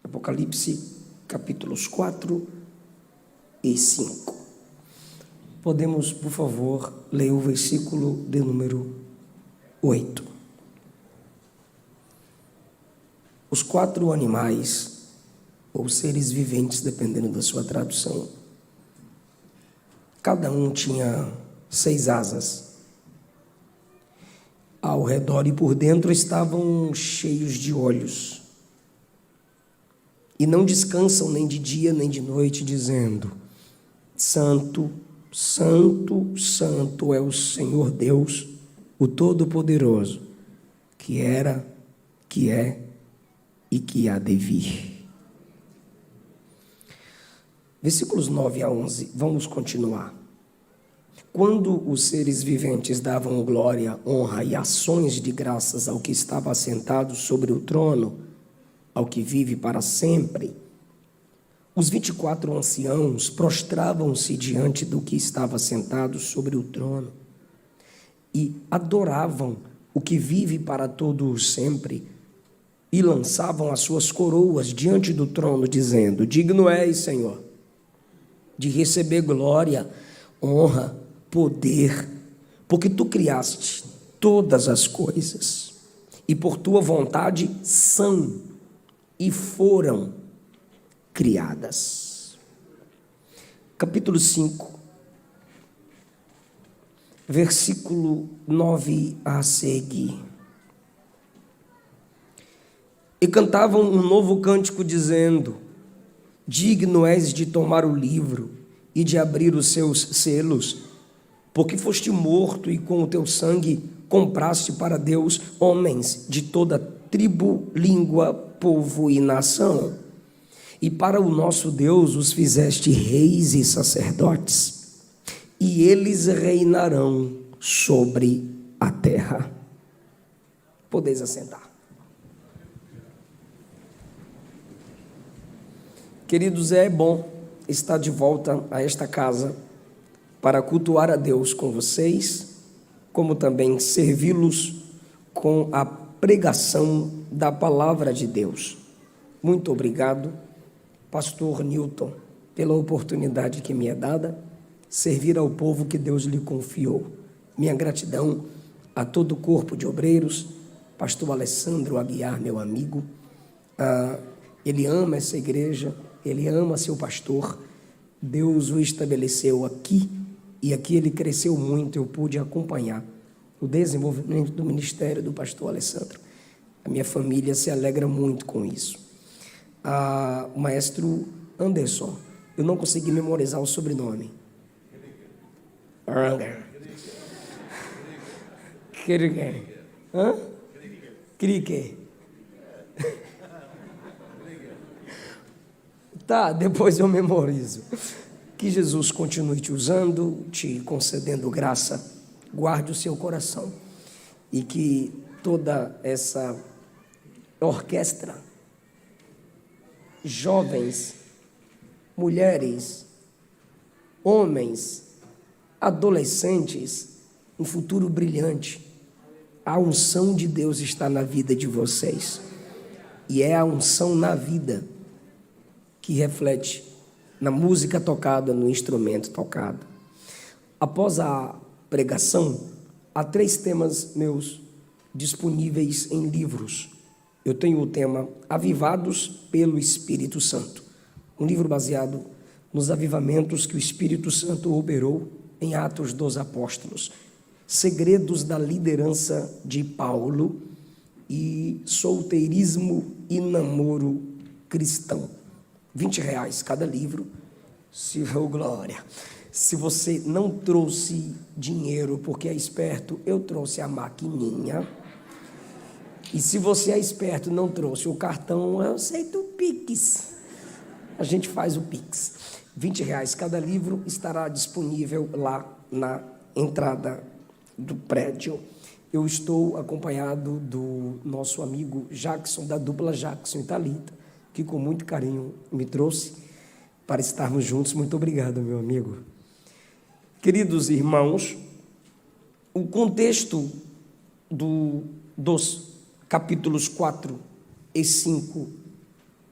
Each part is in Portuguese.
Apocalipse, capítulos 4 e 5. Podemos, por favor, ler o versículo de número 8. Os 4 animais, ou seres viventes, dependendo da sua tradução, cada um tinha 6 asas. Ao redor e por dentro estavam cheios de olhos. E não descansam nem de dia nem de noite, dizendo: Santo, Santo, Santo é o Senhor Deus, o Todo-Poderoso, que era, que é e que há de vir. Versículos 9 a 11, vamos continuar. Quando os seres viventes davam glória, honra e ações de graças ao que estava assentado sobre o trono, ao que vive para sempre, os 24 anciãos prostravam-se diante do que estava sentado sobre o trono e adoravam o que vive para todo o sempre e lançavam as suas coroas diante do trono, dizendo: Digno és, Senhor, de receber glória, honra, poder, porque tu criaste todas as coisas e por tua vontade são e foram criadas. Capítulo 5, versículo 9 a seguir. E cantavam um novo cântico, dizendo: Digno és de tomar o livro e de abrir os seus selos, porque foste morto e com o teu sangue compraste para Deus homens de toda tribo, língua, povo e nação. E para o nosso Deus os fizeste reis e sacerdotes, e eles reinarão sobre a terra. Podeis assentar. Queridos, é bom estar de volta a esta casa para cultuar a Deus com vocês, como também servi-los com a pregação da palavra de Deus. Muito obrigado, pastor Newton, pela oportunidade que me é dada, servir ao povo que Deus lhe confiou. Minha gratidão a todo o corpo de obreiros, pastor Alessandro Aguiar, meu amigo, ele ama essa igreja, ele ama seu pastor, Deus o estabeleceu aqui, e aqui ele cresceu muito, eu pude acompanhar o desenvolvimento do ministério do pastor Alessandro. A minha família se alegra muito com isso. O maestro Anderson, eu não consegui memorizar o sobrenome. Crique. Tá, depois eu memorizo. Que Jesus continue te usando, te concedendo graça, guarde o seu coração e que toda essa orquestra, jovens, mulheres, homens, adolescentes, um futuro brilhante. A unção de Deus está na vida de vocês e é a unção na vida que reflete na música tocada, no instrumento tocado. Após a pregação, há 3 temas meus disponíveis em livros. Eu tenho o tema Avivados pelo Espírito Santo, um livro baseado nos avivamentos que o Espírito Santo operou em Atos dos Apóstolos, Segredos da Liderança de Paulo e Solteirismo e Namoro Cristão. R$20 cada livro. Glória. Se você não trouxe dinheiro porque é esperto, eu trouxe a maquininha. E se você é esperto e não trouxe o cartão, eu aceito o Pix. A gente faz o Pix. R$20 cada livro, estará disponível lá na entrada do prédio. Eu estou acompanhado do nosso amigo Jackson, da dupla Jackson e Thalita, que com muito carinho me trouxe para estarmos juntos. Muito obrigado, meu amigo. Queridos irmãos, o contexto dos capítulos 4 e 5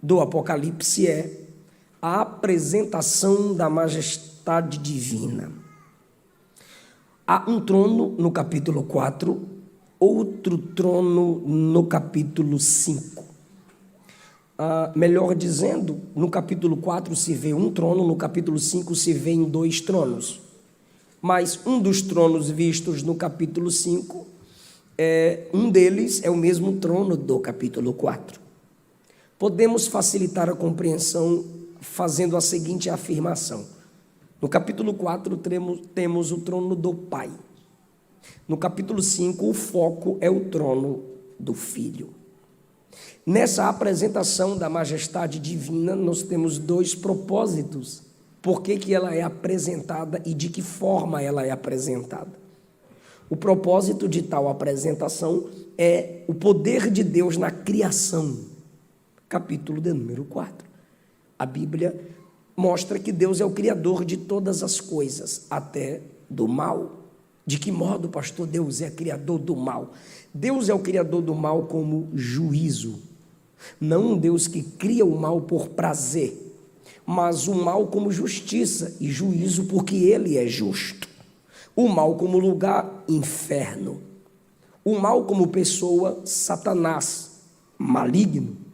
do Apocalipse é a apresentação da majestade divina. Há um trono no capítulo 4, outro trono no capítulo 5. Melhor dizendo, no capítulo 4 se vê um trono, no capítulo 5 se vê em 2 tronos. Mas um dos tronos vistos no capítulo 5, um deles é o mesmo trono do capítulo 4. Podemos facilitar a compreensão fazendo a seguinte afirmação. No capítulo 4 temos o trono do Pai. No capítulo 5 o foco é o trono do Filho. Nessa apresentação da majestade divina nós temos 2 propósitos. Por que ela é apresentada e de que forma ela é apresentada? O propósito de tal apresentação é o poder de Deus na criação. Capítulo de número 4. A Bíblia mostra que Deus é o criador de todas as coisas, até do mal. De que modo, pastor, Deus é criador do mal? Deus é o criador do mal como juízo. Não um Deus que cria o mal por prazer, mas o mal como justiça e juízo porque ele é justo. O mal como lugar, inferno. O mal como pessoa, Satanás, maligno.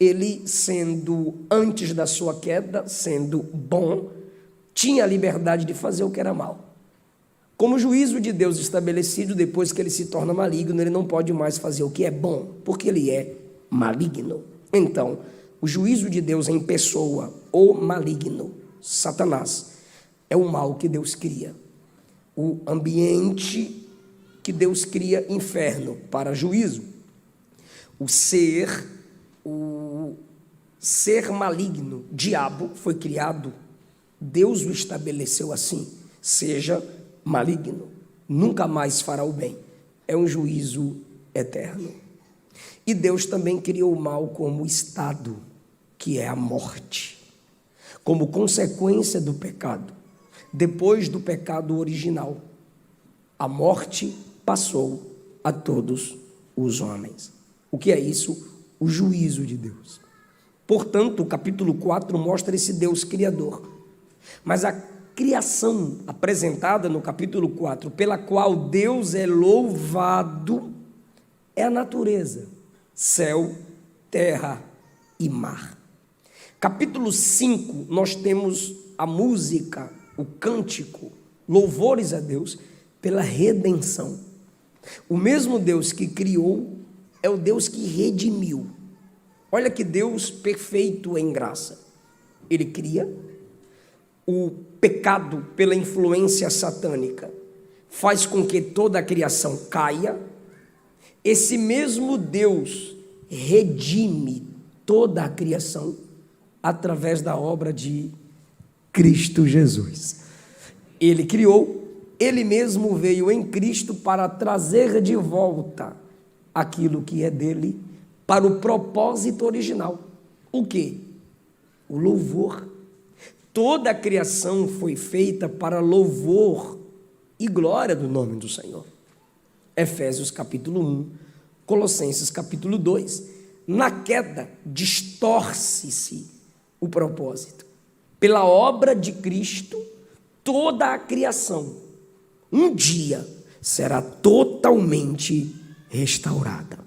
Ele, sendo antes da sua queda, sendo bom, tinha a liberdade de fazer o que era mal. Como juízo de Deus estabelecido, depois que ele se torna maligno, ele não pode mais fazer o que é bom, porque ele é maligno. Então, o juízo de Deus em pessoa, o maligno, Satanás, é o mal que Deus cria. O ambiente que Deus cria, inferno, para juízo. O ser maligno, diabo, foi criado, Deus o estabeleceu assim, seja maligno, nunca mais fará o bem, é um juízo eterno. E Deus também criou o mal como estado, que é a morte, como consequência do pecado. Depois do pecado original, a morte passou a todos os homens. O que é isso? O juízo de Deus. Portanto, o capítulo 4 mostra esse Deus criador. Mas a criação apresentada no capítulo 4, pela qual Deus é louvado, é a natureza, céu, terra e mar. Capítulo 5, nós temos a música, o cântico, louvores a Deus pela redenção. O mesmo Deus que criou é o Deus que redimiu. Olha que Deus perfeito em graça. Ele cria, o pecado pela influência satânica faz com que toda a criação caia. Esse mesmo Deus redime toda a criação através da obra de Cristo Jesus. Ele criou, ele mesmo veio em Cristo para trazer de volta aquilo que é dele para o propósito original. O quê? O louvor. Toda a criação foi feita para louvor e glória do nome do Senhor. Efésios capítulo 1, Colossenses capítulo 2. Na queda, distorce-se o propósito. Pela obra de Cristo, toda a criação, um dia, será totalmente restaurada.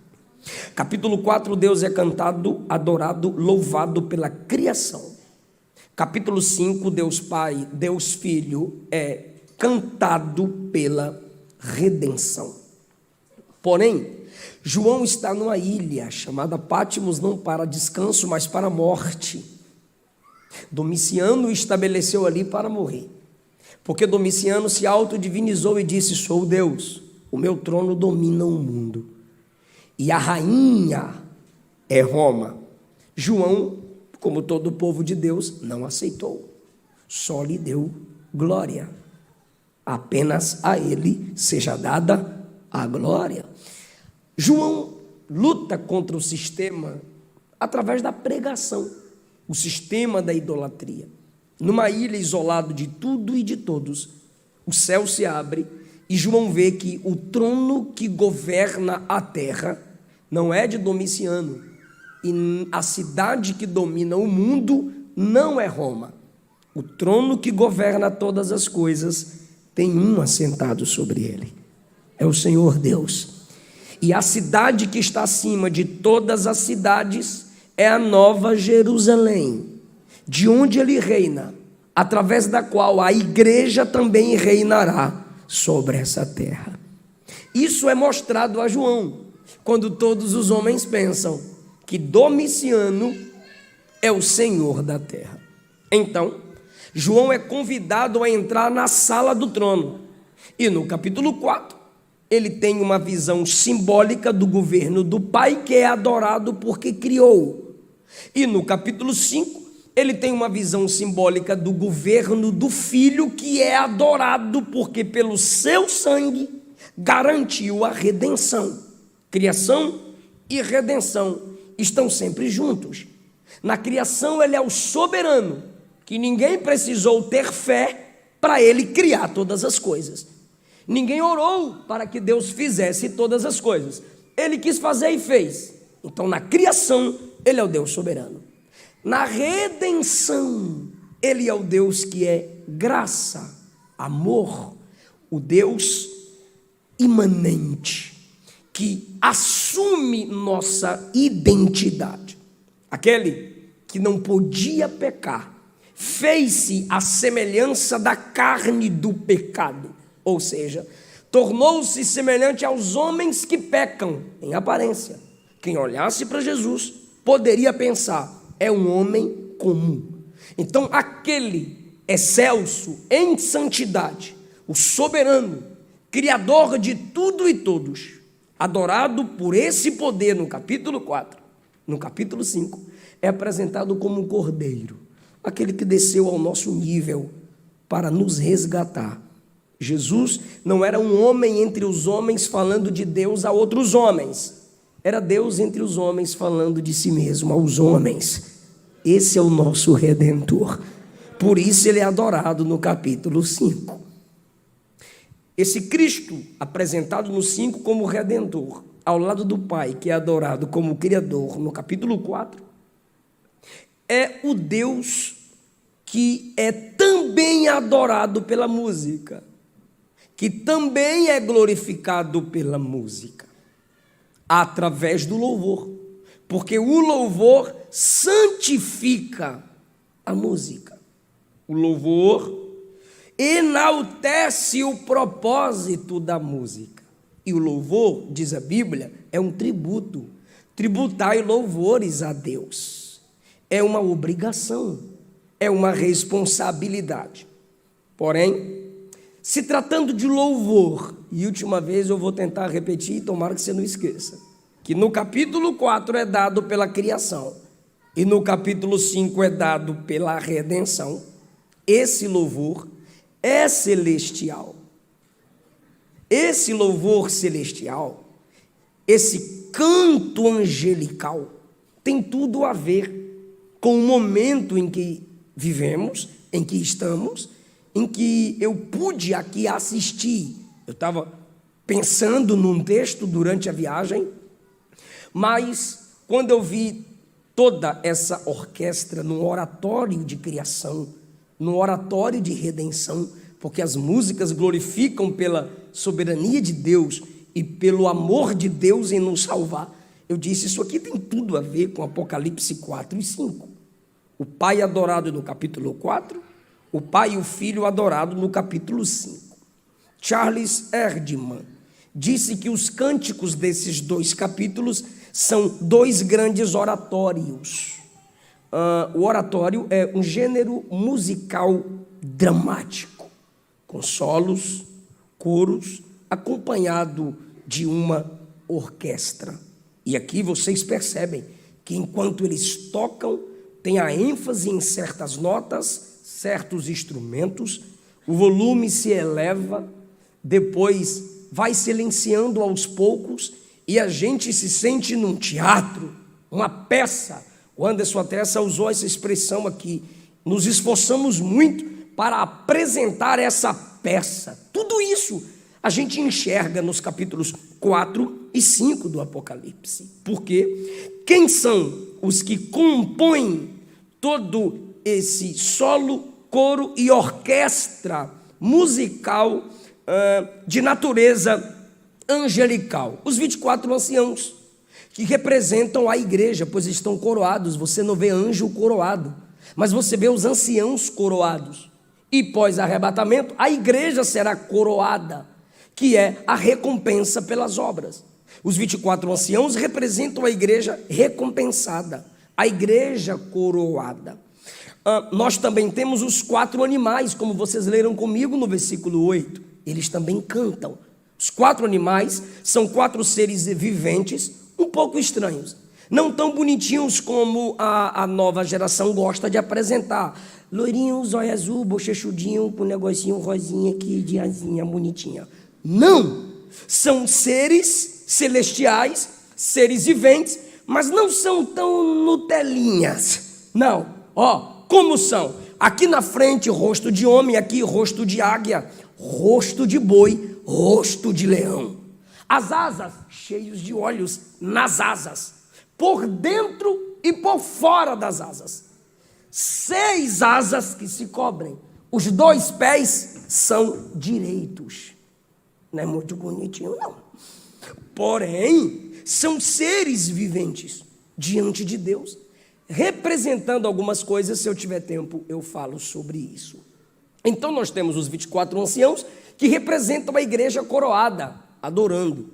Capítulo 4, Deus é cantado, adorado, louvado pela criação. Capítulo 5, Deus Pai, Deus Filho é cantado pela redenção. Porém, João está numa ilha chamada Pátimos, não para descanso, mas para morte. Domiciano o estabeleceu ali para morrer, porque Domiciano se autodivinizou e disse: sou Deus, o meu trono domina o mundo, e a rainha é Roma. João, como todo o povo de Deus, não aceitou, só lhe deu glória. Apenas a ele seja dada a glória. João luta contra o sistema através da pregação, o sistema da idolatria. Numa ilha isolado de tudo e de todos, o céu se abre e João vê que o trono que governa a terra não é de Domiciano, E a cidade que domina o mundo não é Roma. O trono que governa todas as coisas tem um assentado sobre ele. É o Senhor Deus. E a cidade que está acima de todas as cidades é a Nova Jerusalém, de onde ele reina, através da qual a igreja também reinará sobre essa terra. Isso é mostrado a João, quando todos os homens pensam que Domiciano é o Senhor da terra. Então, João é convidado a entrar na sala do trono. E no capítulo 4, ele tem uma visão simbólica do governo do Pai, que é adorado porque criou. E no capítulo 5, ele tem uma visão simbólica do governo do Filho, que é adorado porque pelo seu sangue garantiu a redenção. Criação e redenção estão sempre juntos. Na criação ele é o soberano, que ninguém precisou ter fé para ele criar todas as coisas. Ninguém orou para que Deus fizesse todas as coisas. Ele quis fazer e fez. Então na criação ele é o Deus soberano. Na redenção ele é o Deus que é graça, amor, o Deus imanente, que assume nossa identidade. Aquele que não podia pecar, fez-se a semelhança da carne do pecado, ou seja, tornou-se semelhante aos homens que pecam em aparência. Quem olhasse para Jesus poderia pensar, é um homem comum. Então aquele excelso em santidade, o soberano, criador de tudo e todos, adorado por esse poder no capítulo 4, no capítulo 5, é apresentado como um cordeiro, aquele que desceu ao nosso nível para nos resgatar. Jesus não era um homem entre os homens falando de Deus a outros homens, era Deus entre os homens falando de si mesmo aos homens. Esse é o nosso Redentor, por isso ele é adorado no capítulo 5. Esse Cristo, apresentado no 5 como Redentor, ao lado do Pai, que é adorado como Criador, no capítulo 4, é o Deus que é também adorado pela música, que também é glorificado pela música, através do louvor, porque o louvor santifica a música. O louvor enaltece o propósito da música. E o louvor, diz a Bíblia, é um tributo. Tributai louvores a Deus. É uma obrigação, é uma responsabilidade. Porém, se tratando de louvor, e última vez eu vou tentar repetir, tomara que você não esqueça, que no capítulo 4 é dado pela criação, e no capítulo 5 é dado pela redenção, esse louvor é celestial. Esse louvor celestial, esse canto angelical, tem tudo a ver com o momento em que vivemos, em que estamos, em que eu pude aqui assistir. Eu estava pensando num texto durante a viagem, mas quando eu vi toda essa orquestra num oratório de criação, no oratório de redenção, porque as músicas glorificam pela soberania de Deus e pelo amor de Deus em nos salvar. Eu disse, isso aqui tem tudo a ver com Apocalipse 4 e 5. O Pai adorado no capítulo 4, o Pai e o Filho adorado no capítulo 5. Charles Erdman disse que os cânticos desses dois capítulos são dois grandes oratórios. O oratório é um gênero musical dramático, com solos, coros, acompanhado de uma orquestra. E aqui vocês percebem que enquanto eles tocam, tem a ênfase em certas notas, certos instrumentos, o volume se eleva, depois vai silenciando aos poucos e a gente se sente num teatro, uma peça. O Anderson Atessa usou essa expressão aqui. Nos esforçamos muito para apresentar essa peça. Tudo isso a gente enxerga nos capítulos 4 e 5 do Apocalipse. Porque quem são os que compõem todo esse solo, coro e orquestra musical de natureza angelical? Os 24 anciãos, que representam a igreja, pois estão coroados. Você não vê anjo coroado, mas você vê os anciãos coroados. E pós-arrebatamento, a igreja será coroada, que é a recompensa pelas obras. Os 24 anciãos representam a igreja recompensada, a igreja coroada. Nós também temos os 4 animais, como vocês leram comigo no versículo 8. Eles também cantam. Os 4 animais são 4 seres viventes, um pouco estranhos, não tão bonitinhos como a nova geração gosta de apresentar. Loirinho, zóio azul, bochechudinho, com um negocinho rosinha aqui de asinha bonitinha. Não! São seres celestiais, seres viventes, mas não são tão nutelinhas. Não, como são? Aqui na frente, rosto de homem, aqui rosto de águia, rosto de boi, rosto de leão. As asas, cheios de olhos nas asas, por dentro e por fora das asas. 6 asas que se cobrem. Os 2 pés são direitos. Não é muito bonitinho, não. Porém, são seres viventes diante de Deus, representando algumas coisas. Se eu tiver tempo, eu falo sobre isso. Então, nós temos os 24 anciãos, que representam a igreja coroada, adorando.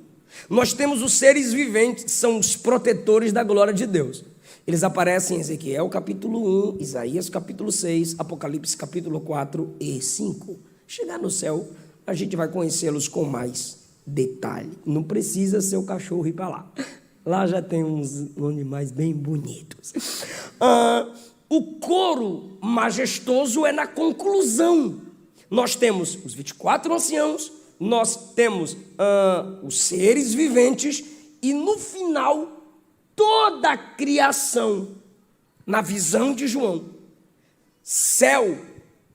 Nós temos os seres viventes, que são os protetores da glória de Deus. Eles aparecem em Ezequiel capítulo 1, Isaías capítulo 6, Apocalipse capítulo 4 e 5. Chegar no céu, a gente vai conhecê-los com mais detalhe. Não precisa ser o cachorro ir para lá. Lá já tem uns animais bem bonitos. O coro majestoso é na conclusão. Nós temos os 24 anciãos, nós temos os seres viventes e no final toda a criação, na visão de João, céu,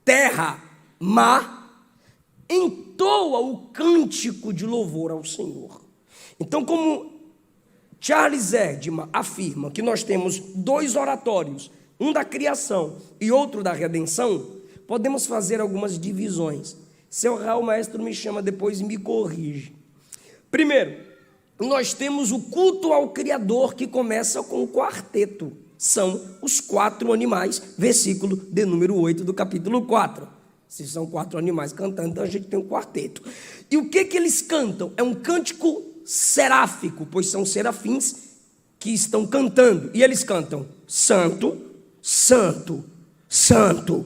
terra, mar, entoa o cântico de louvor ao Senhor. Então, como Charles Erdman afirma que nós temos 2 oratórios, um da criação e outro da redenção, podemos fazer algumas divisões. Seu Raul Maestro me chama depois e me corrige. Primeiro, nós temos o culto ao Criador, que começa com o quarteto. São os 4 animais, versículo de número 8 do capítulo 4. Se são 4 animais cantando, então a gente tem um quarteto. E o que eles cantam? É um cântico seráfico, pois são serafins que estão cantando. E eles cantam: Santo, Santo, Santo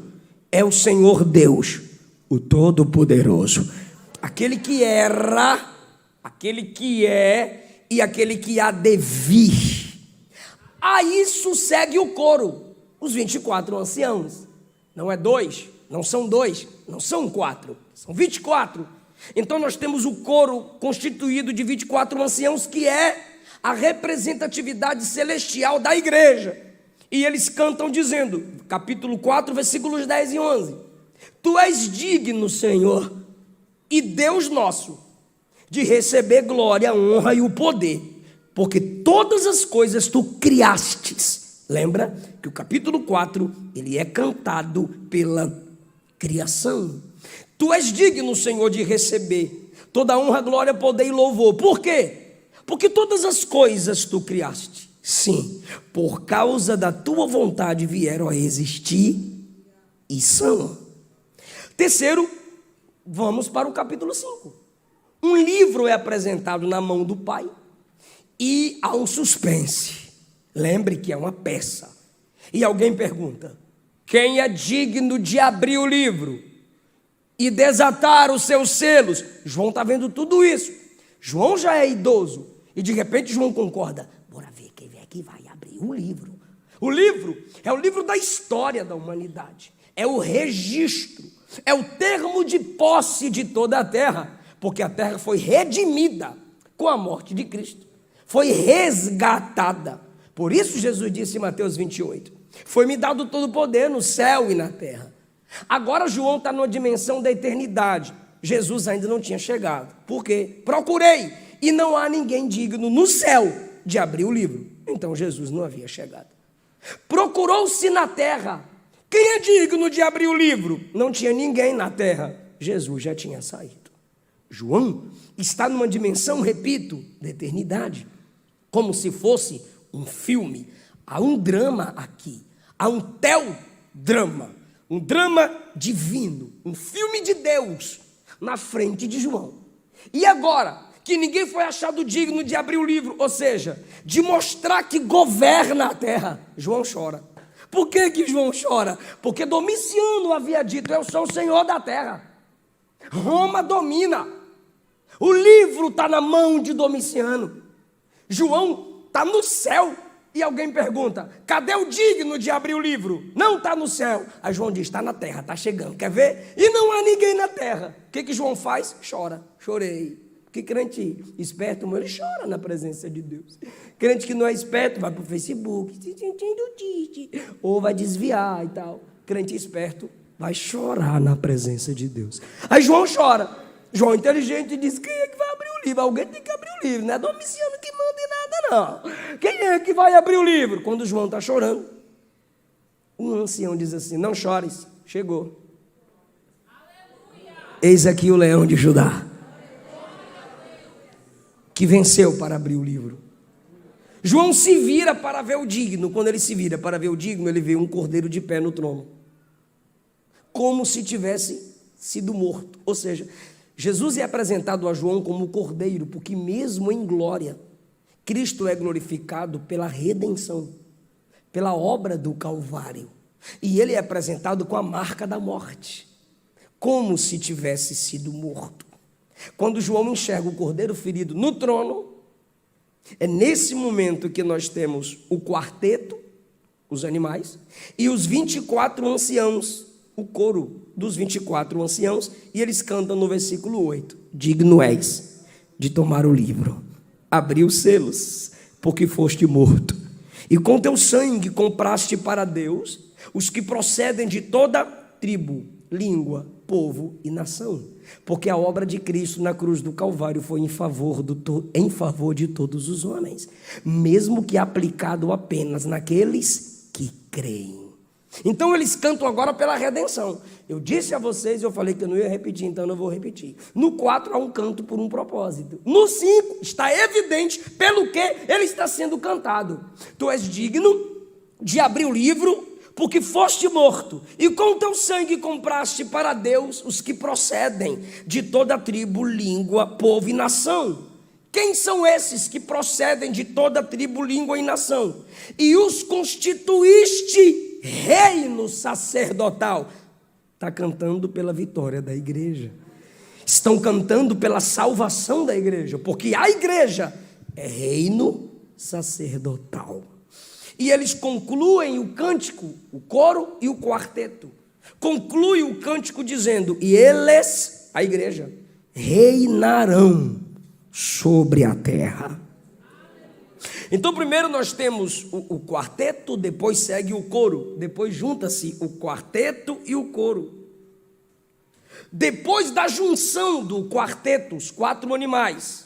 é o Senhor Deus, o Todo-Poderoso, aquele que era, aquele que é e aquele que há de vir. A isso segue o coro, os 24 anciãos. Não é 2, não são 2, não são 4, são 24. Então nós temos o coro constituído de 24 anciãos, que é a representatividade celestial da igreja. E eles cantam dizendo, capítulo 4, versículos 10 e 11: Tu és digno, Senhor, e Deus nosso, de receber glória, honra e o poder, porque todas as coisas tu criastes. Lembra que o capítulo 4, ele é cantado pela criação. Tu és digno, Senhor, de receber toda honra, glória, poder e louvor. Por quê? Porque todas as coisas tu criaste. Sim, por causa da tua vontade vieram a existir e são. Terceiro, vamos para o capítulo 5. Um livro é apresentado na mão do Pai e há um suspense. Lembre que é uma peça. E alguém pergunta: quem é digno de abrir o livro e desatar os seus selos? João está vendo tudo isso. João já é idoso e de repente João concorda: bora ver quem vem aqui vai abrir o livro. O livro é o livro da história da humanidade, é o registro, é o termo de posse de toda a terra, porque a terra foi redimida com a morte de Cristo, foi resgatada. Por isso Jesus disse em Mateus 28, foi-me dado todo o poder no céu e na terra. Agora João está numa dimensão da eternidade. Jesus ainda não tinha chegado. Por quê? Procurei e não há ninguém digno no céu de abrir o livro. Então Jesus não havia chegado. Procurou-se na terra, quem é digno de abrir o livro? Não tinha ninguém na terra, Jesus já tinha saído. João está numa dimensão, repito, da eternidade, como se fosse um filme. Há um drama aqui, há um teodrama, um drama divino, um filme de Deus na frente de João. E agora que ninguém foi achado digno de abrir o livro, ou seja, de mostrar que governa a terra, João chora. Por que João chora? Porque Domiciano havia dito: eu sou o Senhor da terra. Roma domina. O livro está na mão de Domiciano. João está no céu. E alguém pergunta: cadê o digno de abrir o livro? Não está no céu. Aí João diz: está na terra, está chegando, quer ver? E não há ninguém na terra. O que João faz? Chora. Chorei. Porque crente esperto, ele chora na presença de Deus. Crente que não é esperto vai para o Facebook, ou vai desviar e tal. Crente esperto vai chorar na presença de Deus. Aí João chora. João inteligente diz: quem é que vai abrir o livro? Alguém tem que abrir o livro. Não é Domiciano que manda em nada, não. Quem é que vai abrir o livro? Quando João está chorando, um ancião diz assim: não chores, chegou. Aleluia. Eis aqui o leão de Judá, que venceu para abrir o livro. João se vira para ver o digno. Quando ele se vira para ver o digno, ele vê um cordeiro de pé no trono, como se tivesse sido morto. Ou seja, Jesus é apresentado a João como cordeiro, porque mesmo em glória, Cristo é glorificado pela redenção, pela obra do Calvário. E ele é apresentado com a marca da morte, como se tivesse sido morto. Quando João enxerga o cordeiro ferido no trono, é nesse momento que nós temos o quarteto, os animais, e os 24 anciãos, o coro dos 24 anciãos, e eles cantam no versículo 8: digno és de tomar o livro, abrir os selos, porque foste morto, e com teu sangue compraste para Deus os que procedem de toda tribo, língua, povo e nação, porque a obra de Cristo na cruz do Calvário foi em favor de todos os homens, mesmo que aplicado apenas naqueles que creem. Então eles cantam agora pela redenção. Eu disse a vocês, eu falei que eu não ia repetir, então eu vou repetir. No 4 há um canto por um propósito. No 5 está evidente pelo que ele está sendo cantado. Tu és digno de abrir o livro, porque foste morto, e com teu sangue compraste para Deus os que procedem de toda tribo, língua, povo e nação. Quem são esses que procedem de toda tribo, língua e nação? E os constituíste reino sacerdotal. Está cantando pela vitória da igreja. Estão cantando pela salvação da igreja, porque a igreja é reino sacerdotal. E eles concluem o cântico, o coro e o quarteto. Conclui o cântico dizendo: e eles, a igreja, reinarão sobre a terra. Então primeiro nós temos o quarteto, depois segue o coro, depois junta-se o quarteto e o coro. Depois da junção do quarteto, os 4 animais,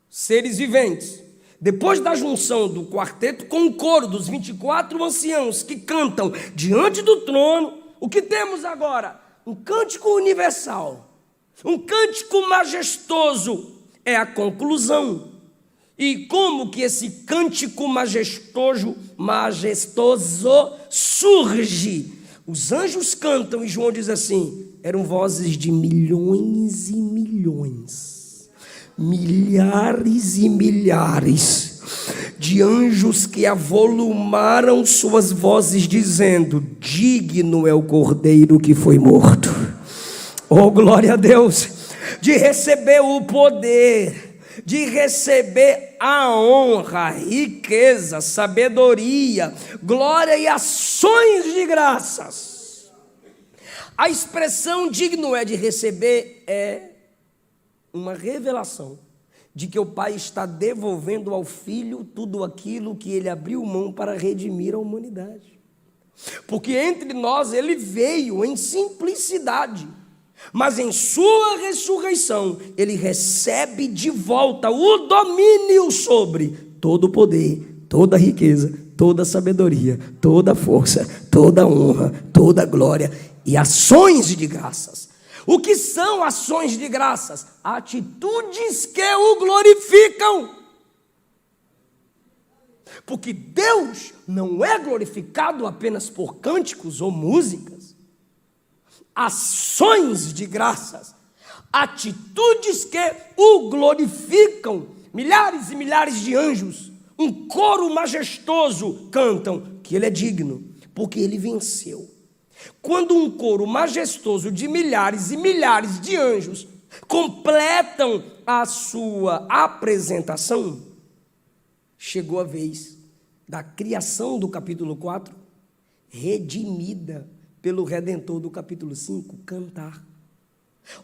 seres viventes, depois da junção do quarteto com o coro dos 24 anciãos que cantam diante do trono, o que temos agora? Um cântico universal, um cântico majestoso, é a conclusão. E como que esse cântico majestoso surge? Os anjos cantam e João diz assim: eram vozes de milhões e milhões, milhares e milhares de anjos que avolumaram suas vozes dizendo: digno é o cordeiro que foi morto. Oh, glória a Deus! De receber o poder, de receber a honra, riqueza, sabedoria, glória e ações de graças. A expressão digno é de receber é uma revelação de que o Pai está devolvendo ao Filho tudo aquilo que ele abriu mão para redimir a humanidade. Porque entre nós ele veio em simplicidade, Mas em sua ressurreição, ele recebe de volta o domínio sobre todo o poder, toda a riqueza, toda a sabedoria, toda a força, toda a honra, toda a glória e ações de graças. O que são ações de graças? Atitudes que o glorificam. Porque Deus não é glorificado apenas por cânticos ou músicas. Ações de graças, atitudes que o glorificam. Milhares e milhares de anjos, um coro majestoso, cantam que ele é digno, porque ele venceu. Quando um coro majestoso de milhares e milhares de anjos completam a sua apresentação, chegou a vez da criação do capítulo 4, redimida pelo Redentor do capítulo 5, cantar.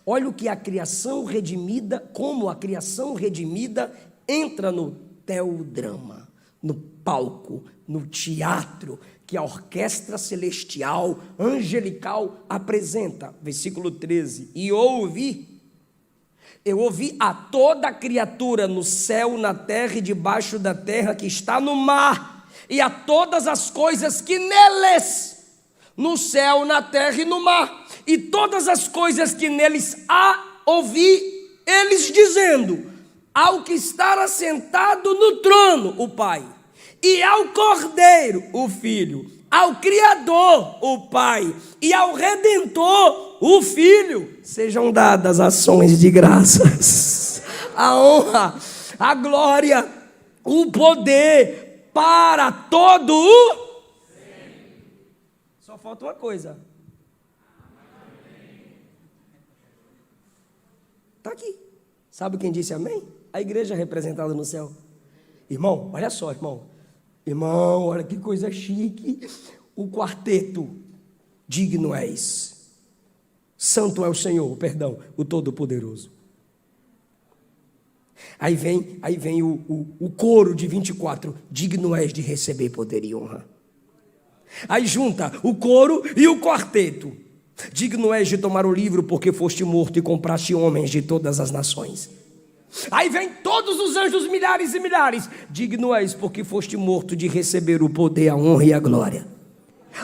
Olha o que a criação redimida, como a criação redimida entra no teodrama, no palco, no teatro, que a orquestra celestial, angelical apresenta. Versículo 13, eu ouvi a toda criatura no céu, na terra e debaixo da terra que está no mar, e a todas as coisas que neles, no céu, na terra e no mar, e todas as coisas que neles há, ouvi eles dizendo, ao que está assentado no trono, o Pai, e ao Cordeiro, o Filho, ao Criador, o Pai, e ao Redentor, o Filho, sejam dadas ações de graças, a honra, a glória, o poder para todo o... Só falta uma coisa. Está aqui. Sabe quem disse amém? A igreja representada no céu. Irmão, olha só, irmão. Irmão, olha que coisa chique. O quarteto. Digno és. Santo é o Senhor, perdão, o Todo-Poderoso. Aí vem o coro de 24. Digno és de receber poder e honra. Aí junta o coro e o quarteto. Digno és de tomar o livro, porque foste morto e compraste homens de todas as nações. Aí vem todos os anjos, milhares e milhares. Digno és, porque foste morto, de receber o poder, a honra e a glória.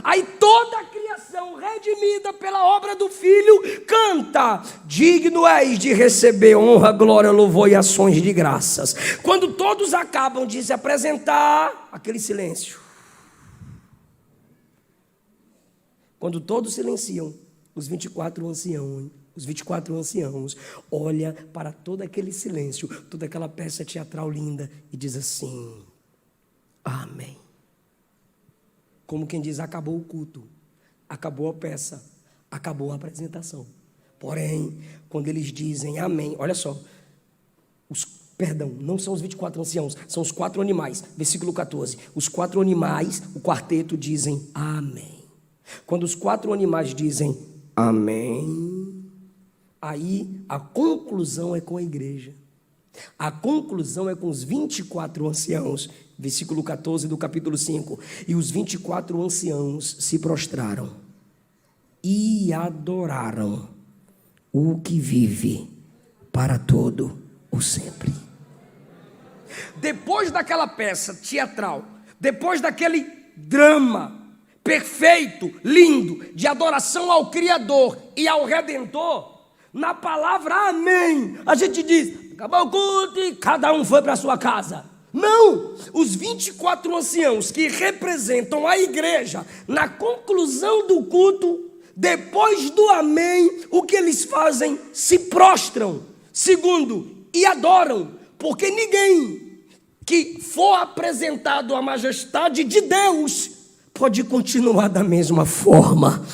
Aí toda a criação redimida pela obra do Filho canta: digno és de receber honra, glória, louvor e ações de graças. Quando todos acabam de se apresentar, aquele silêncio. Quando todos silenciam, os 24 anciãos olham para todo aquele silêncio, toda aquela peça teatral linda e diz assim: amém. Como quem diz, acabou o culto, acabou a peça, acabou a apresentação. Porém, quando eles dizem amém, olha só, não são os 24 anciãos, são os 4 animais, versículo 14, os 4 animais, o quarteto dizem amém. Quando os 4 animais dizem amém, aí a conclusão é com a igreja. A conclusão é com os 24 anciãos, versículo 14 do capítulo 5. E os 24 anciãos se prostraram e adoraram o que vive para todo o sempre. Depois daquela peça teatral, depois daquele drama perfeito, lindo, de adoração ao Criador e ao Redentor, na palavra amém, a gente diz: acabou o culto e cada um foi para a sua casa. Não, os 24 anciãos que representam a igreja, na conclusão do culto, depois do amém, o que eles fazem? Se prostram, segundo, e adoram, porque ninguém que for apresentado à majestade de Deus pode continuar da mesma forma.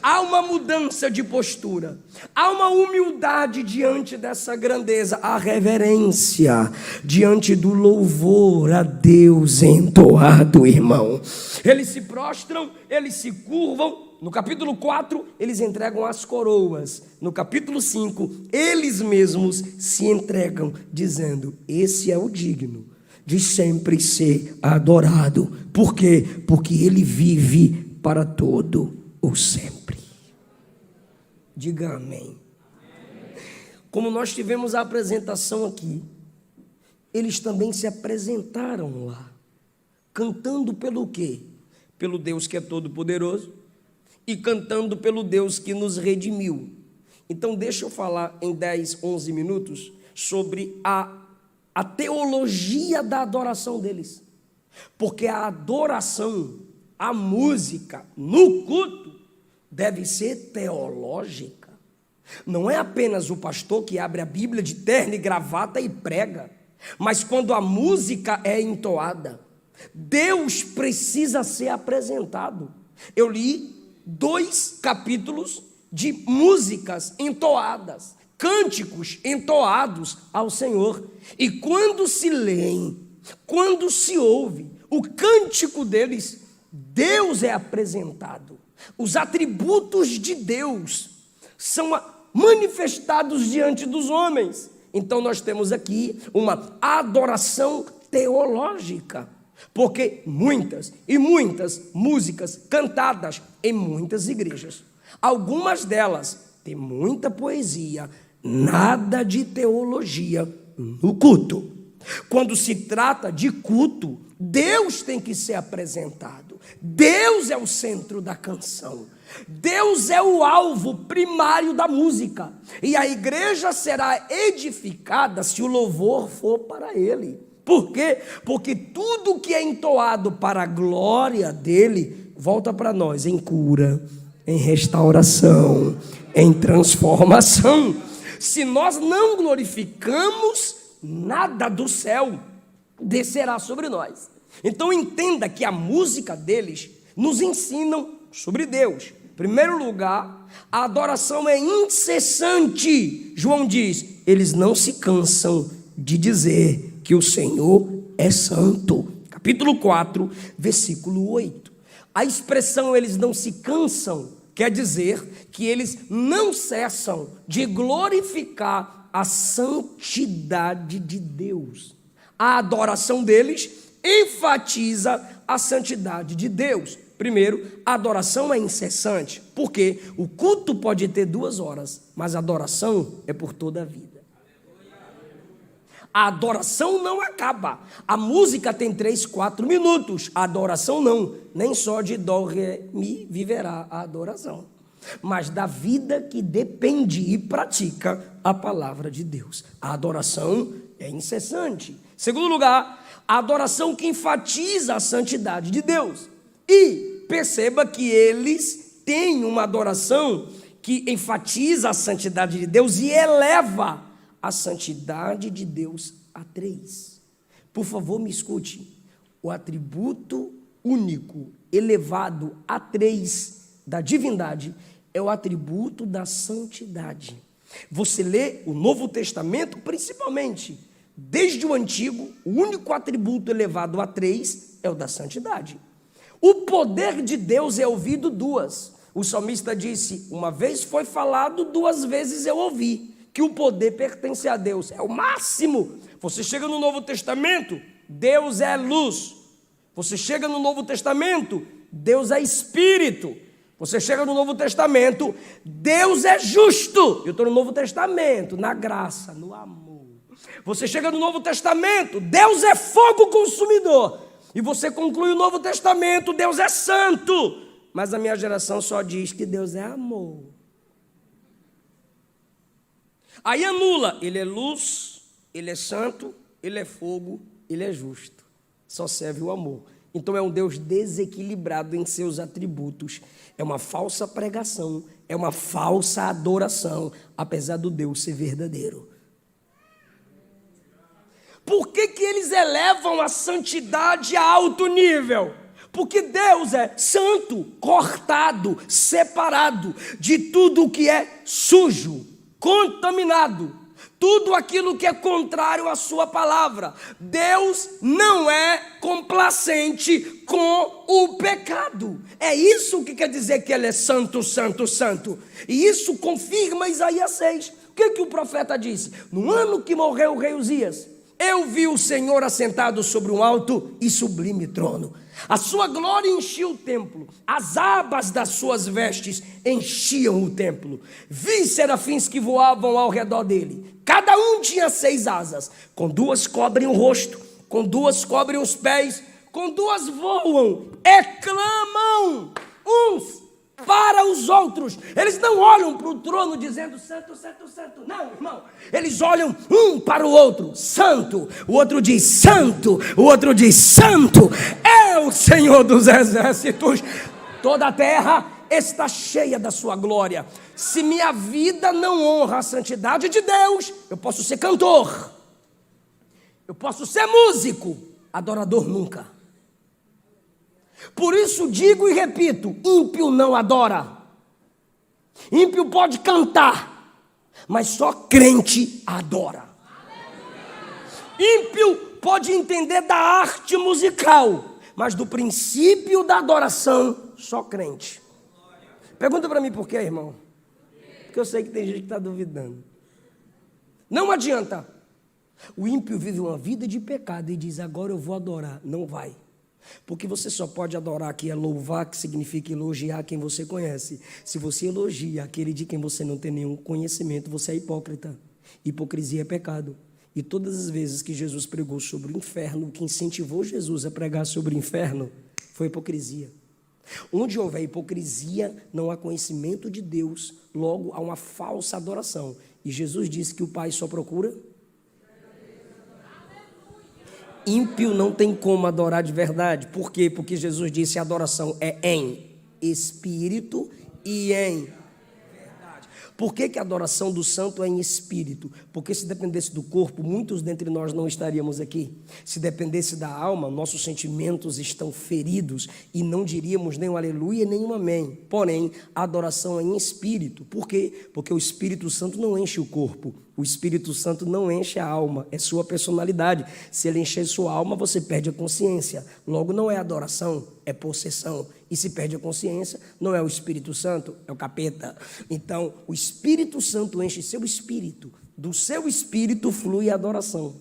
Há uma mudança de postura, há uma humildade diante dessa grandeza, há reverência diante do louvor a Deus entoado, irmão. Eles se prostram, eles se curvam. No capítulo 4, eles entregam as coroas. No capítulo 5, eles mesmos se entregam, dizendo: esse é o digno de sempre ser adorado. Por quê? Porque ele vive para todo o sempre. Diga amém. como nós tivemos a apresentação aqui, eles também se apresentaram lá, cantando pelo quê? Pelo Deus que é todo-poderoso e cantando pelo Deus que nos redimiu. Então deixa eu falar em 10, 11 minutos sobre a teologia da adoração deles. Porque a adoração, a música no culto deve ser teológica. Não é apenas o pastor que abre a Bíblia de terno e gravata e prega, mas quando a música é entoada, Deus precisa ser apresentado. Eu li 2 capítulos de músicas entoadas, cânticos entoados ao Senhor. E quando se leem, quando se ouve o cântico deles, Deus é apresentado. Os atributos de Deus são manifestados diante dos homens. Então nós temos aqui uma adoração teológica, porque muitas e muitas músicas cantadas em muitas igrejas, algumas delas têm muita poesia, nada de teologia no culto. Quando se trata de culto, Deus tem que ser apresentado. Deus é o centro da canção. Deus é o alvo primário da música. E a igreja será edificada se o louvor for para Ele. Por quê? Porque tudo que é entoado para a glória dEle, volta para nós em cura, em restauração, em transformação. Se nós não glorificamos, nada do céu descerá sobre nós. Então entenda que a música deles nos ensinam sobre Deus. Em primeiro lugar, a adoração é incessante. João diz, eles não se cansam de dizer que o Senhor é santo. Capítulo 4, versículo 8. A expressão eles não se cansam quer dizer que eles não cessam de glorificar a santidade de Deus. A adoração deles enfatiza a santidade de Deus. Primeiro, a adoração é incessante, porque o culto pode ter 2 horas, mas a adoração é por toda a vida. A adoração não acaba. A música tem 3, 4 minutos. A adoração não. Nem só de dó, ré, mi viverá a adoração, mas da vida que depende e pratica a palavra de Deus. A adoração é incessante. Segundo lugar, a adoração que enfatiza a santidade de Deus. E perceba que eles têm uma adoração que enfatiza a santidade de Deus e eleva a santidade de Deus a 3. Por favor, me escute. O atributo único, elevado a 3 da divindade, é o atributo da santidade. Você lê o Novo Testamento, principalmente, desde o Antigo, o único atributo elevado a 3 é o da santidade. O poder de Deus é ouvido 2. O salmista disse, uma vez foi falado, 2 vezes eu ouvi. Que o poder pertence a Deus, é o máximo. Você chega no Novo Testamento, Deus é luz. Você chega no Novo Testamento, Deus é Espírito. Você chega no Novo Testamento, Deus é justo. Eu estou no Novo Testamento, na graça, no amor. Você chega no Novo Testamento, Deus é fogo consumidor. E você conclui o Novo Testamento, Deus é santo. Mas a minha geração só diz que Deus é amor. Aí anula, ele é luz, ele é santo, ele é fogo, ele é justo. Só serve o amor. Então é um Deus desequilibrado em seus atributos. É uma falsa pregação, é uma falsa adoração, apesar do Deus ser verdadeiro. Por que eles elevam a santidade a alto nível? Porque Deus é santo, cortado, separado de tudo o que é sujo, contaminado, tudo aquilo que é contrário à sua palavra. Deus não é complacente com o pecado. É isso que quer dizer que ele é santo, santo, santo. E isso confirma Isaías 6. O que o profeta disse? No ano que morreu o rei Uzias, Eu vi o Senhor assentado sobre um alto e sublime trono. A sua glória enchia o templo, as abas das suas vestes enchiam o templo. Vi serafins que voavam ao redor dele. Cada um tinha 6 asas, com 2 cobrem o rosto, com 2 cobrem os pés, com 2 voam e clamam uns para os outros. Eles não olham para o trono dizendo santo, santo, santo. Não, irmão. Eles olham um para o outro, santo. O outro diz santo. O outro diz santo. É o Senhor dos exércitos. Toda a terra está cheia da sua glória. Se minha vida não honra a santidade de Deus, eu posso ser cantor, eu posso ser músico, adorador nunca. Por isso digo e repito, ímpio não adora. Ímpio pode cantar, mas só crente adora. Ímpio pode entender da arte musical, mas do princípio da adoração, só crente. Pergunta para mim por quê, irmão? Porque eu sei que tem gente que está duvidando. Não adianta. O ímpio vive uma vida de pecado e diz, agora eu vou adorar. Não vai. Porque você só pode adorar, que é louvar, que significa elogiar quem você conhece. Se você elogia aquele de quem você não tem nenhum conhecimento, você é hipócrita. Hipocrisia é pecado. E todas as vezes que Jesus pregou sobre o inferno, o que incentivou Jesus a pregar sobre o inferno foi hipocrisia. Onde houver hipocrisia, não há conhecimento de Deus, logo há uma falsa adoração. E Jesus disse que o Pai só procura. Ímpio não tem como adorar de verdade. Por quê? Porque Jesus disse que a adoração é em espírito e em verdade. Por que a adoração do santo é em espírito? Porque se dependesse do corpo, muitos dentre nós não estaríamos aqui. Se dependesse da alma, nossos sentimentos estão feridos e não diríamos nem um aleluia nem um amém. Porém, a adoração é em espírito. Por quê? Porque o Espírito Santo não enche o corpo. O Espírito Santo não enche a alma, é sua personalidade. Se ele encher sua alma, você perde a consciência. Logo, não é adoração, é possessão. E se perde a consciência, não é o Espírito Santo, é o capeta. Então, o Espírito Santo enche seu espírito. Do seu espírito flui a adoração.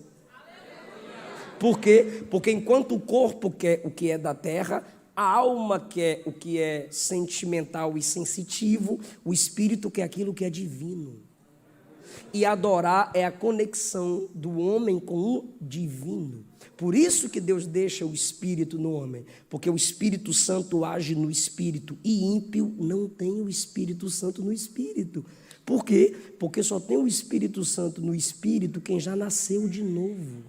Por quê? Porque enquanto o corpo quer o que é da terra, a alma quer o que é sentimental e sensitivo, o espírito quer aquilo que é divino. E adorar é a conexão do homem com o divino. Por isso que Deus deixa o Espírito no homem. Porque o Espírito Santo age no Espírito. E ímpio não tem o Espírito Santo no Espírito. Por quê? Porque só tem o Espírito Santo no Espírito quem já nasceu de novo.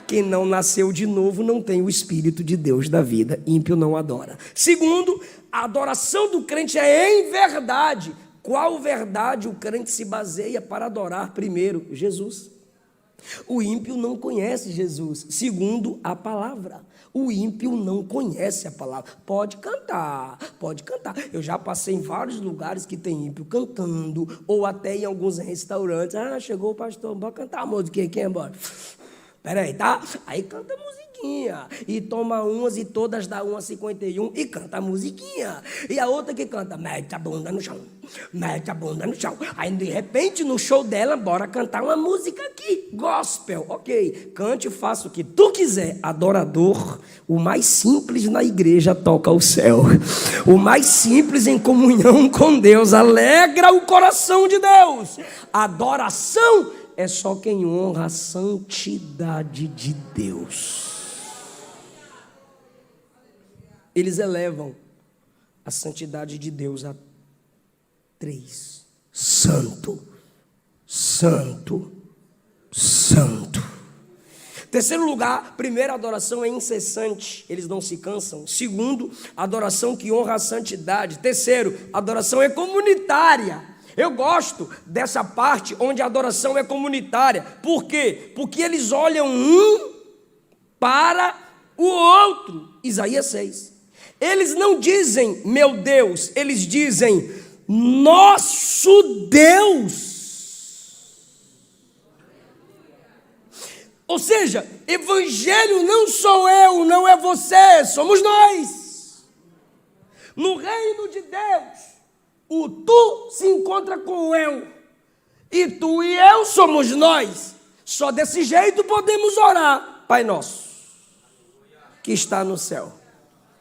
Quem não nasceu de novo não tem o Espírito de Deus da vida. Ímpio não adora. Segundo, a adoração do crente é em verdade. Qual verdade o crente se baseia para adorar? Primeiro, Jesus. O ímpio não conhece Jesus. Segundo, a palavra. O ímpio não conhece a palavra. Pode cantar, pode cantar. Eu já passei em vários lugares que tem ímpio cantando, ou até em alguns restaurantes. Ah, chegou o pastor, bora cantar a música aqui, embora. Peraí, tá? Aí canta a musiquinha. E toma umas e todas dá 1,51 e canta a musiquinha. E a outra que canta, mete a bunda no chão. Mete a bunda no chão. Aí, de repente, no show dela, bora cantar uma música aqui. Gospel, ok. Cante e faça o que tu quiser. Adorador, o mais simples na igreja toca o céu. O mais simples em comunhão com Deus. Alegra o coração de Deus. Adoração é só quem honra a santidade de Deus. Eles elevam a santidade de Deus a 3. Santo, santo, santo. Terceiro lugar, primeiro, a adoração é incessante, eles não se cansam. Segundo, a adoração que honra a santidade. Terceiro, a adoração é comunitária. Eu gosto dessa parte onde a adoração é comunitária. Por quê? Porque eles olham um para o outro. Isaías 6. Eles não dizem, meu Deus, eles dizem, nosso Deus. Ou seja, evangelho não sou eu, não é você, somos nós. No reino de Deus, o tu se encontra com o eu. E tu e eu somos nós. Só desse jeito podemos orar. Pai nosso, que está no céu,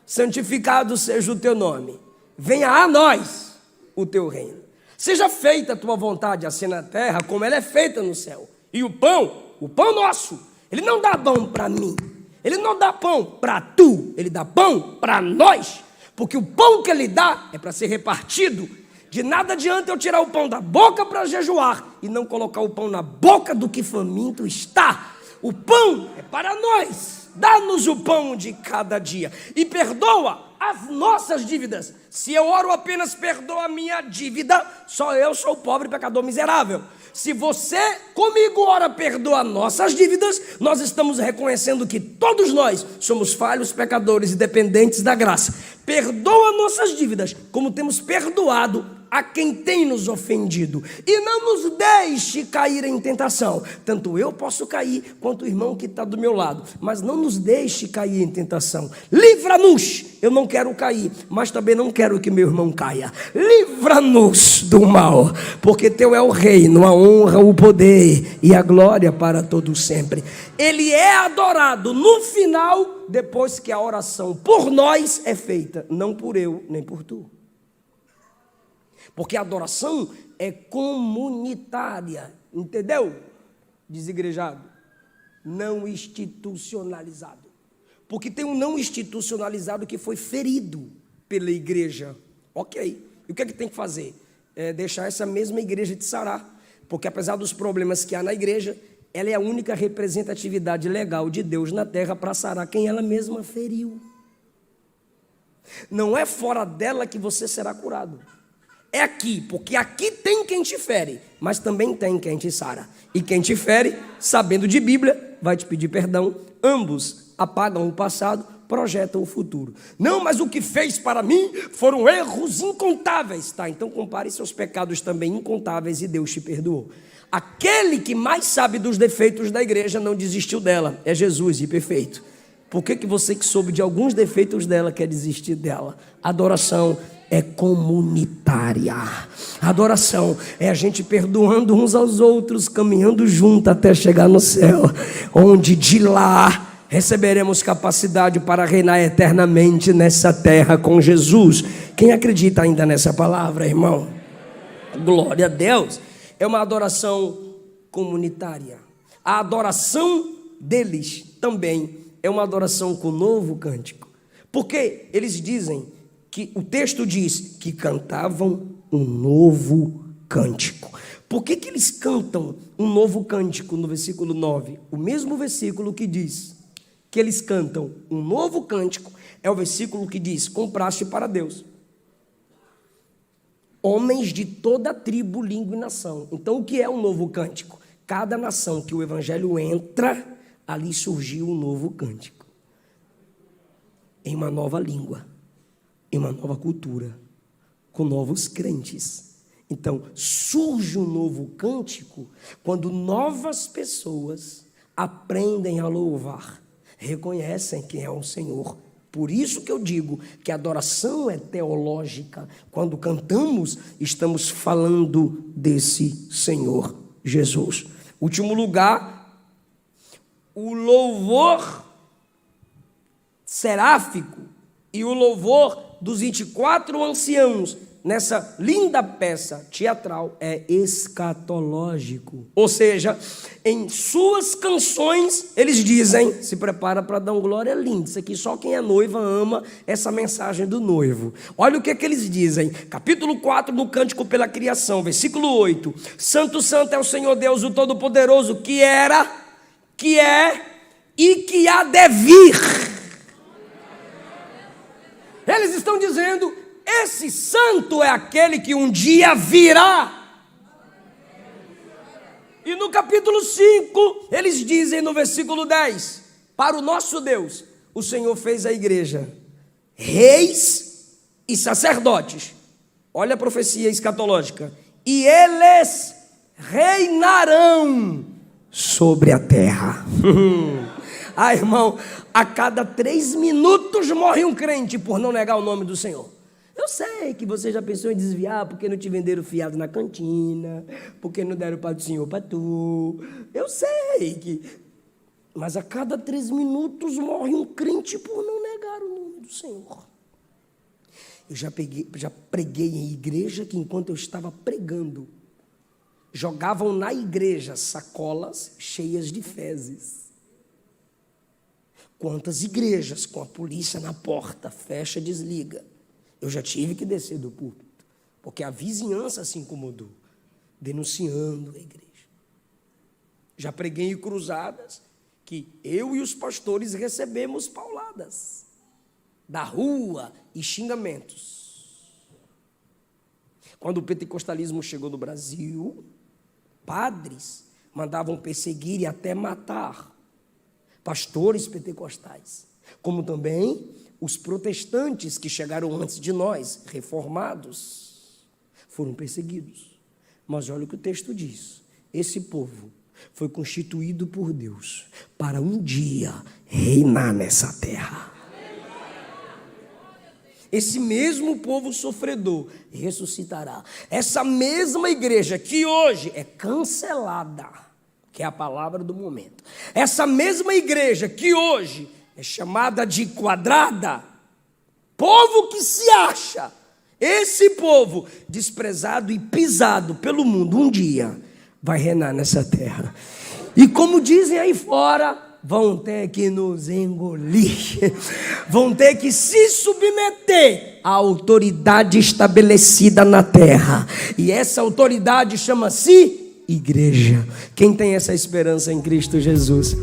santificado seja o teu nome. Venha a nós o teu reino. Seja feita a tua vontade, assim na terra, como ela é feita no céu. E o pão nosso, ele não dá pão para mim. Ele não dá pão para tu, ele dá pão para nós. Porque o pão que ele dá é para ser repartido. De nada adianta eu tirar o pão da boca para jejuar e não colocar o pão na boca do que faminto está. O pão é para nós. Dá-nos o pão de cada dia. E perdoa as nossas dívidas. Se eu oro apenas perdoa a minha dívida, só eu sou pobre pecador miserável. Se você comigo ora perdoa nossas dívidas, nós estamos reconhecendo que todos nós somos falhos, pecadores e dependentes da graça. Perdoa nossas dívidas, como temos perdoado a quem tem nos ofendido. E não nos deixe cair em tentação. Tanto eu posso cair, quanto o irmão que está do meu lado. Mas não nos deixe cair em tentação. Livra-nos. Eu não quero cair, mas também não quero que meu irmão caia. Livra-nos do mal, porque teu é o reino, a honra, o poder e a glória para todo sempre. Ele é adorado no final, depois que a oração por nós é feita, não por eu nem por tu. Porque a adoração é comunitária, entendeu? Desigrejado, não institucionalizado. Porque tem um não institucionalizado que foi ferido pela igreja. Ok, e o que é que tem que fazer? É deixar essa mesma igreja de sarar. Porque apesar dos problemas que há na igreja, ela é a única representatividade legal de Deus na terra para sarar quem ela mesma feriu. Não é fora dela que você será curado. É aqui, porque aqui tem quem te fere, mas também tem quem te sara. E quem te fere, sabendo de Bíblia, vai te pedir perdão. Ambos apagam o passado, projetam o futuro. Não, mas o que fez para mim foram erros incontáveis. Tá, então compare seus pecados também incontáveis e Deus te perdoou. Aquele que mais sabe dos defeitos da igreja não desistiu dela, é Jesus, e perfeito. Por que você que soube de alguns defeitos dela quer desistir dela? Adoração é comunitária. Adoração é a gente perdoando uns aos outros, caminhando junto até chegar no céu, onde de lá receberemos capacidade para reinar eternamente nessa terra com Jesus. Quem acredita ainda nessa palavra, irmão? Glória a Deus. É uma adoração comunitária. A adoração deles também é uma adoração com novo cântico. Porque eles dizem que o texto diz que cantavam um novo cântico. Por que eles cantam um novo cântico no versículo 9? O mesmo versículo que diz que eles cantam um novo cântico é o versículo que diz: compraste para Deus homens de toda tribo, língua e nação. Então o que é um novo cântico? Cada nação que o evangelho entra, ali surgiu um novo cântico, em uma nova língua, em uma nova cultura, com novos crentes. Então, surge um novo cântico quando novas pessoas aprendem a louvar, reconhecem quem é o Senhor. Por isso que eu digo que a adoração é teológica. Quando cantamos, estamos falando desse Senhor Jesus. Último lugar, o louvor seráfico e o louvor dos 24 anciãos nessa linda peça teatral é escatológico. Ou seja, em suas canções eles dizem: se prepara para dar um glória lindo. Isso aqui só quem é noiva ama essa mensagem do noivo. Olha o que eles dizem. Capítulo 4, no Cântico pela Criação, versículo 8: Santo, Santo é o Senhor Deus, o Todo-Poderoso, que era, que é e que há de vir. Eles estão dizendo: esse santo é aquele que um dia virá. E no capítulo 5, eles dizem no versículo 10: para o nosso Deus, o Senhor fez a igreja reis e sacerdotes. Olha a profecia escatológica. E eles reinarão sobre a terra. Ah, irmão, a cada 3 minutos morre um crente por não negar o nome do Senhor. Eu sei que você já pensou em desviar porque não te venderam fiado na cantina, porque não deram para o senhor para tu. Eu sei que... Mas a cada 3 minutos morre um crente por não negar o nome do Senhor. Eu já preguei em igreja que enquanto eu estava pregando, jogavam na igreja sacolas cheias de fezes. Quantas igrejas com a polícia na porta, fecha, desliga. Eu já tive que descer do púlpito, porque a vizinhança se incomodou, denunciando a igreja. Já preguei em cruzadas que eu e os pastores recebemos pauladas da rua e xingamentos. Quando o pentecostalismo chegou no Brasil, padres mandavam perseguir e até matar pastores pentecostais, como também os protestantes que chegaram antes de nós, reformados, foram perseguidos. Mas olha o que o texto diz: esse povo foi constituído por Deus para um dia reinar nessa terra. Esse mesmo povo sofredor ressuscitará. Essa mesma igreja que hoje é cancelada, que é a palavra do momento, essa mesma igreja que hoje é chamada de quadrada, povo que se acha, esse povo desprezado e pisado pelo mundo, um dia vai reinar nessa terra. E como dizem aí fora, vão ter que nos engolir, vão ter que se submeter à autoridade estabelecida na terra. E essa autoridade chama-se igreja. Quem tem essa esperança em Cristo Jesus?